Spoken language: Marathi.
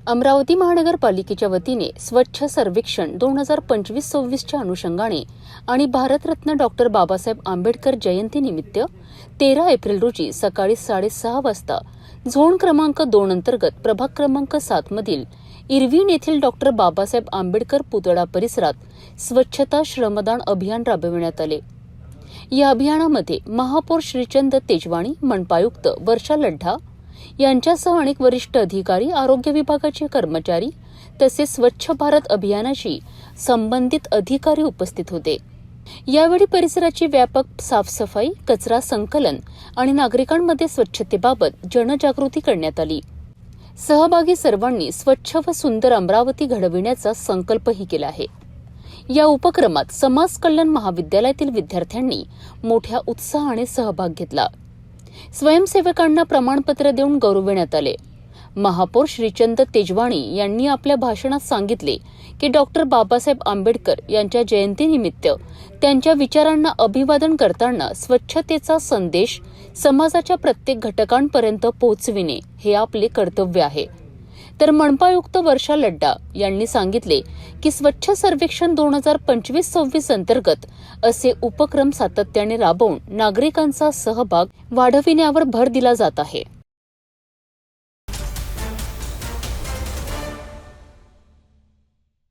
अमरावती महानगरपालिकेच्या वतीने स्वच्छ सर्वेक्षण 2025-26च्या अनुषंगाने आणि भारतरत्न डॉक्टर बाबासाहेब आंबेडकर जयंतीनिमित्त 13 एप्रिल रोजी सकाळी 6:30 वाजता झोन क्रमांक 2 अंतर्गत प्रभाग क्रमांक 7 मधील इरविन येथील डॉक्टर बाबासाहेब आंबेडकर पुतळा परिसरात स्वच्छता श्रमदान अभियान राबविण्यात आले। या अभियानामध्ये महापौर श्रीचंद तेजवाणी, मनपायुक्त वर्षा लढ्ढा यांच्यासह अनेक वरिष्ठ अधिकारी, आरोग्य विभागाचे कर्मचारी तसेच स्वच्छ भारत अभियानाशी संबंधित अधिकारी उपस्थित होते। यावेळी परिसराची व्यापक साफसफाई, कचरा संकलन आणि नागरिकांमध्ये स्वच्छतेबाबत जनजागृती करण्यात आली। सहभागी सर्वांनी स्वच्छ व सुंदर अमरावती घडविण्याचा संकल्पही केला आहे। या उपक्रमात समाज कल्याण महाविद्यालयातील विद्यार्थ्यांनी मोठ्या उत्साहाने सहभाग घेतला। स्वयंसेवकांना प्रमाणपत्र देऊन गौरविण्यात आले। महापौर श्रीचंद तेजवाणी यांनी आपल्या भाषणात सांगितले की डॉक्टर बाबासाहेब आंबेडकर यांच्या जयंतीनिमित्त त्यांच्या विचारांना अभिवादन करताना स्वच्छतेचा संदेश समाजाच्या प्रत्येक घटकांपर्यंत पोहोचविणे हे आपले कर्तव्य आहे। तर मनपायुक्त वर्षा लढ्ढा यांनी सांगितले की स्वच्छ सर्वेक्षण 2025-26 अंतर्गत असे उपक्रम सातत्याने राबवून नागरिकांचा सहभाग वाढविण्यावर भर दिला जात आहे।